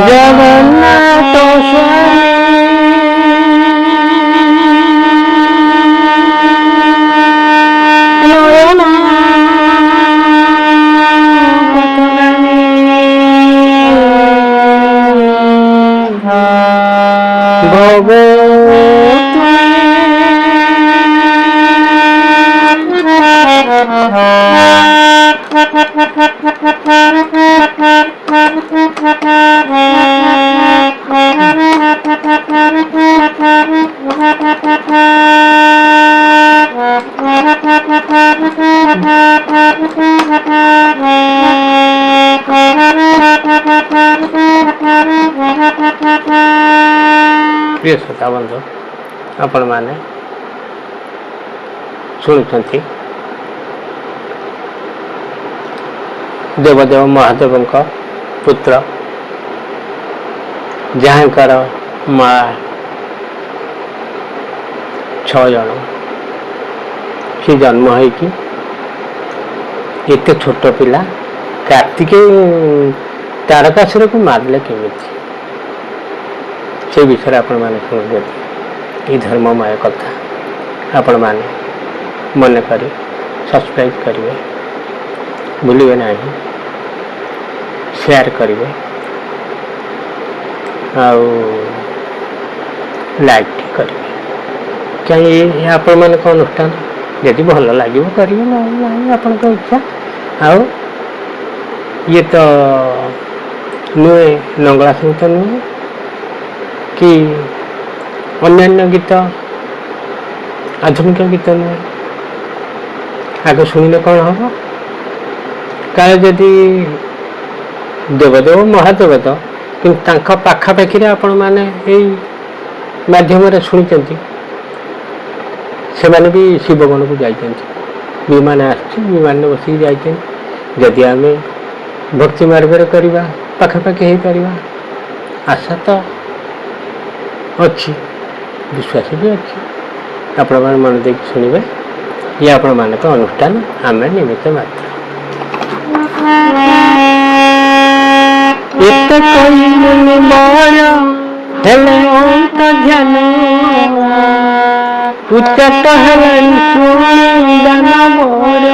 জগন্নাথ স্বামী নয়ন পথগামী ভব प्रिय श्रोता बंधु आपण मैंने शुणुंट देवदेव महादेव पुत्र जहाँकर माँ 6 जन सी जन्म होती एत छोट पिला कार्तिके तारकासुर को मारले केमी से विषय आपण मैंने शुणुते ये धर्ममय कथा आपण मैंने मन कर सब्सक्राइब करेंगे भूलिए ना शेयर करेंगे लाइक करेंगे कहीं आपण मान अनुष्ठान यदि भल लगे करेंगे ना आपण इच्छा आउ ये तो नुहे नंगला संगीत नुहे कि अन्य गीत आधुनिक गीत नुहे आगे शुणिले कौन हम काले जदि देवदेव महादेव तो कि पाखापाखि आपण मैंने माध्यम शुणी से मैंने भी शिवगण को जाइए विमान आसमान बसिक जाइए जदि आम भक्ति मार्ग करवा पाखापाखि हो पार आशा तो अच्छी विश्वास भी अच्छी आपण मैंने मन देख शुणे ये आपण मान अनुष्ठान आम निमित्त मात्र एत कहिलुनि बड़ हेले अंत ध्यान उच्चत हेलानि शुणु दान बड़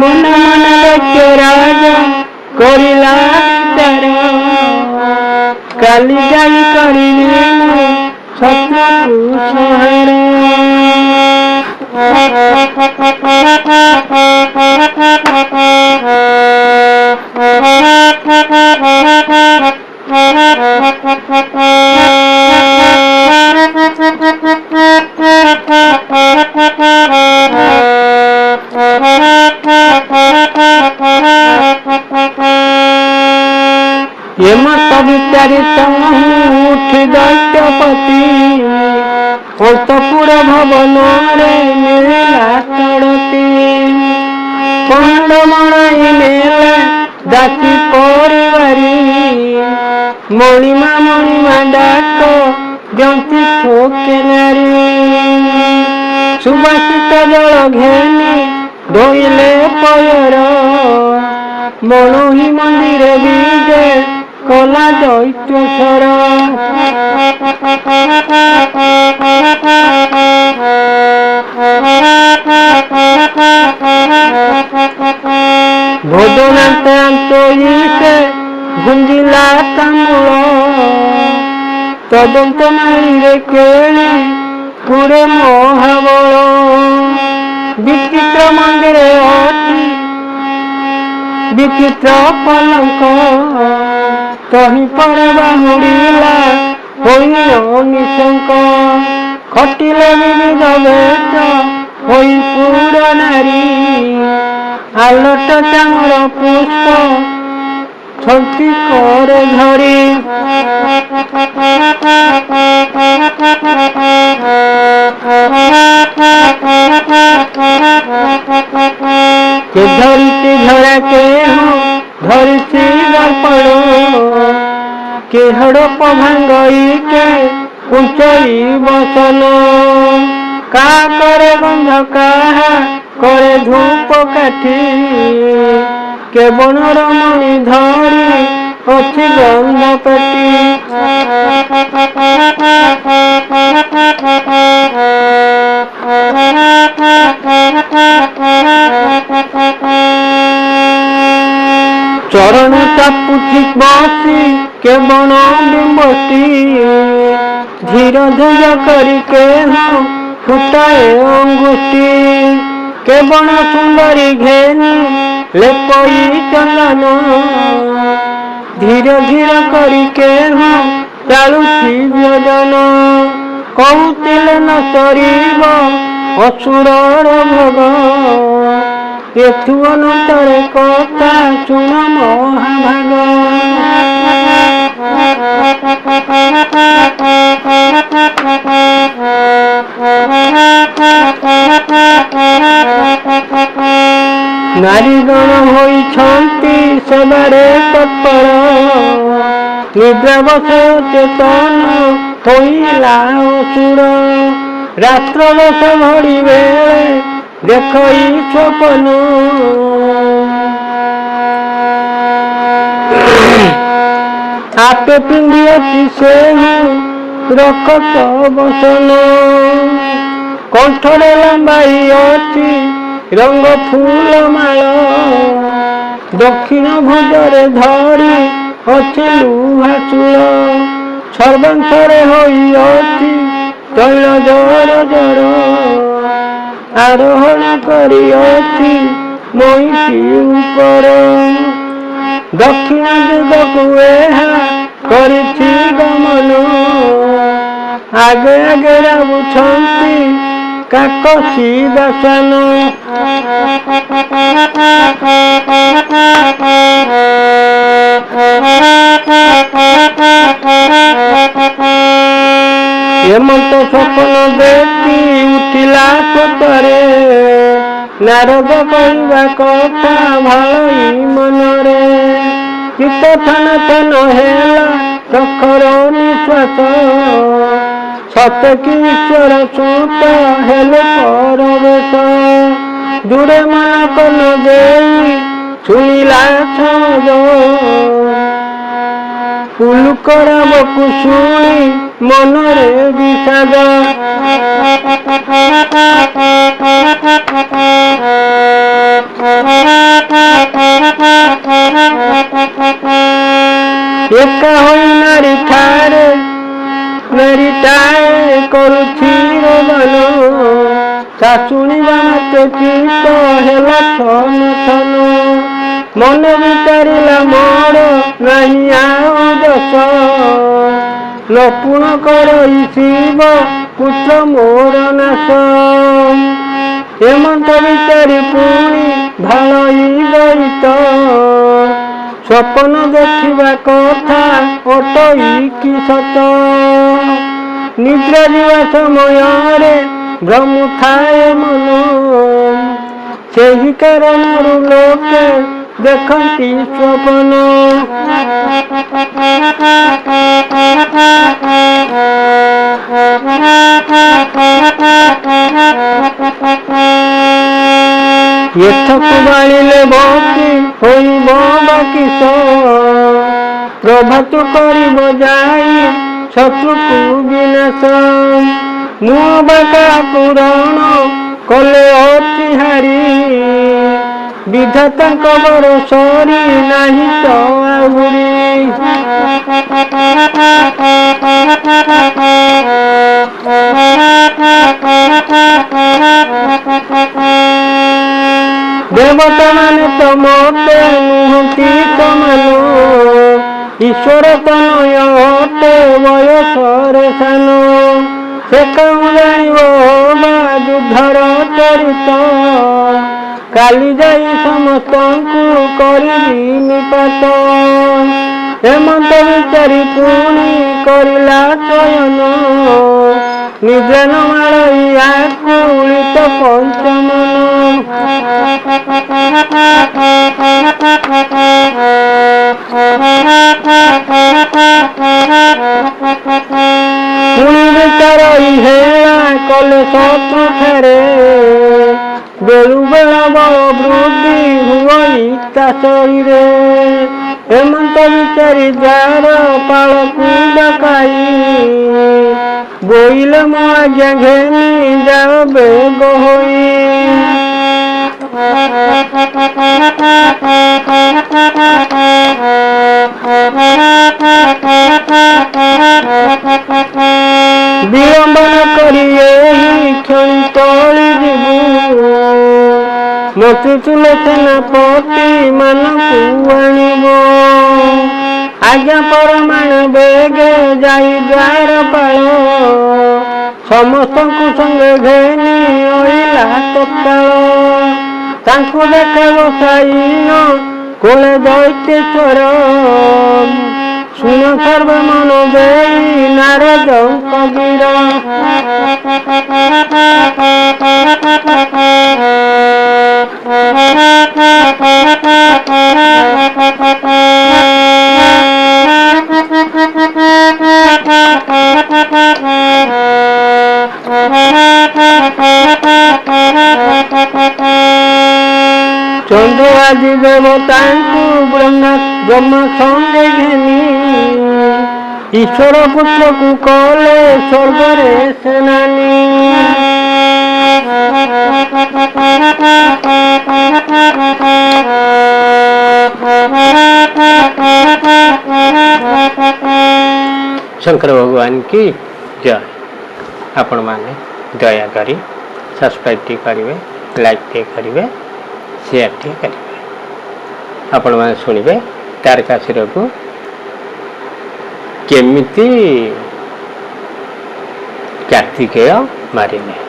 मन मन दैत्य राजा करिला विचार काली जाई करिले शत्रु संहार विचारित उठी दैत्यपति अंतपुर भवन मिला तड़ती पहाड़ मणाई मेला दासी परिवारी मणिमा डाक जंती ठोके नारी सुबासित जल घेनी धोइले पयर मणोही मंदिर बीजे कला दैत्य सर भोजनांत गुंजिला तमूल तदंत मारे केली पुरे महाबल विचित्र मंदिर अति विचित्र पलंक तही पर बाहुड़ीला निशंक खटिले विविध वेश होई पूरा नारी आलट चामर पुष्प छंती करे धरी के धरती झरा के धरती दर्पण के हड़प भांगई के ऊंचाई बसन का करे गंध कहा करे धूप काठी କେବଳ ମଣି ଧରି ଅଛି ଗନ୍ଧ ପେଟି। ଚରଣ ଚାପୁଛି ବସି କେବଳ ବିମ୍ବଟି। ଧୀର ଧୀର କରି କେହୁ ଫୁଟାଏ ଅଙ୍ଗୁଷ୍ଠି। କେବଳ ସୁନ୍ଦରୀ ଘେନି ଲେପଇ ଚନ୍ଦନ। ଧୀର ଧୀର କରି କେହୁ ଚାଲୁଛି ବ୍ୟଜନ। କହୁଥିଲେ ନ ସରିବ ଅସୁରର ଭୋଗ। ଏଥୁ ଅନନ୍ତରେ କଥା ଶୁଣ ମହାଭାଗ। ନାରୀଗଣ ହୋଇଛନ୍ତି ସେବାରେ ତତ୍ପର। ନିଦ୍ରାବଶ ଚେତନ ହୋଇଲା ଅସୁର। ରାତ୍ର ଦଶ ଘଡ଼ି ବେଳେ ଦେଖଇ ସ୍ୱପନ। ଆପେ ପିନ୍ଧିଅଛି ସେହୁ ରକତ ବସନ। କଣ୍ଠରେ ଲମ୍ବାଇ ଅଛି ରଙ୍ଗ ଫୁଲ ମାଳ। ଦକ୍ଷିଣ ଭୁଜରେ ଧରି ଅଛି ଲୁହା ଚୂଳ। ସର୍ବାଂଶରେ ହୋଇଅଛି ତୈଳ ଜର ଜର। ଆରୋହଣ କରିଅଛି ମଇଁଷି ଉପର। ଦକ୍ଷିଣ ଦିଗକୁ ଏହା କରିଛି ଗମନ। ଆଗେ ଆଗେ ରାବୁଛନ୍ତି କାକସି ଦାସନ। ଏମନ୍ତ ସ୍ୱପ୍ନ ଦେଖି ଉଠିଲା ସ୍ୱତରେ। ନାରଦ କହିବା କଥା ଭଳଇ ମନରେ। ଚିତ୍ତ ଥନ ଥନ ହେଲା ପ୍ରଖର ନିଶ୍ୱାସ। ସତେ କି ଈଶ୍ୱର ସୁତ ହେଲେ ପରବେଶ। ଦୂରେ ମନ କନ ଦେଇ ଶୁଣିଲା ସହଜ। ପୁଲୁକରାବକୁ ଶୁଣି ମନରେ ବିଷାଦ। ଏକା ହୋଇ ନାରୀଟାଏ କରୁଛି ରୋଦନ। ତା ଶୁଣିବା ମାତ୍ରେ ଚିତ୍ତ ହେଲା ଛନ ଛନ। ମନେ ବିଚାରିଲା ମୋର ନାହିଁ ଆଉ ଦୋଷ। ନପୁଣ କରଇ ଶିବ ପୁତ୍ର ମୋର ନାଶ। ଏମନ୍ତ ବିଚାରି ପୁଣି ଭଳଇ ଦଇତ। ସ୍ୱପ୍ନ ଦେଖିବା କଥା ଅଟଇ କି ସତ। ନିଦ୍ରା ଯିବା ସମୟରେ ଭ୍ରମୁଥାଏ ମନ। ସେହି କାରଣରୁ ଲୋକେ ଦେଖନ୍ତି ସ୍ୱପ୍ନ। ଏଥକୁ ବାଣିଲେ ବସି ହୋଇବ ବାକିସ। ପ୍ରଭାତ କରିବ ଯାଇ ଶତ୍ରୁକୁ ବିନାଶ। ମୁଁ ବାକା ପୁରାଣ କଲେ ଅତି ହାରି। ବିଧାତାଙ୍କ ବରଷରି ନାହିଁ ତ ଆହୁରି। ଦେବତା ମାନେ ତ ମତେ ନୁହନ୍ତି ସମାନ। ଈଶ୍ୱର ତନୟ ଅଟେ ବୟସରେ ସାନ। ସେ କାମ ଜାଣିବ ବା ଯୁଦ୍ଧର ଚରିତ। କାଲି ଯାଇ ସମସ୍ତଙ୍କୁ କରିବି ନିପାତ। ହେମନ୍ତ ବିଚାରି ପୁଣି କରିଲା ଚୟନ। ନିଜେ ନ ମାଳଇ ଆକୁଳିତ ପଞ୍ଚମନ। ପୁଣି ବିଚାରଇ ହେଳା କଲେ ଶତ୍ରୁ ଠାରେ। ବେଳୁ ବେଳ ବଳ ବୃଦ୍ଧି ହୁଅଇ ତା ଶରୀରେ ହେମନ୍ତ ବିଚାରି ଯାର ପାଳକୁ ଡକାଇ ବୋଇଲେ ମୋ ଆଜ୍ଞା ଘେନି ଯାଅ ବେଗ ହୋଇ ବିଳମ୍ବନ କରି ଏହି କ୍ଷଣି ତଳି ଯିବୁ ମତେ ତୁଲେ ସେନାପତି ମାନଙ୍କୁ ଆଣିବ ଆଜ୍ଞା ପରମାଣ ବେଗେ ଯାଇ ଦ୍ୱାର ପାଳ ସମସ୍ତଙ୍କୁ ସଙ୍ଗେ ଘେନି ଅଇଲା ତତ୍କାଳ ତାଙ୍କୁ ଦେଖା ବସାଇନ କୋଳେ ଦୈତ୍ୟେଶ୍ୱର ଶୁଣ ସର୍ବ ମନ ଦେଇ ନାରଦଙ୍କ ଗିର ଚନ୍ଦ୍ର ଆଜି ଦେବତାଙ୍କୁ ବ୍ରହ୍ମା ସଙ୍ଗେ ଘେନି ଈଶ୍ୱର ପୁତ୍ରକୁ କଲେ ସ୍ୱର୍ଗରେ ସେନାନୀ ଶଙ୍କର ଭଗବାନ କି ଜୟ। ଆପଣମାନେ ଦୟାକରି ସବସ୍କ୍ରାଇବ୍ ଟିକେ କରିବେ, ଲାଇକ୍ ଟିକେ କରିବେ, ସେୟାର ଟିକେ କରିବେ। ଆପଣମାନେ ଶୁଣିବେ ତାରକାସୁରକୁ କେମିତି କାର୍ତ୍ତିକେୟ ମାରିଲେ।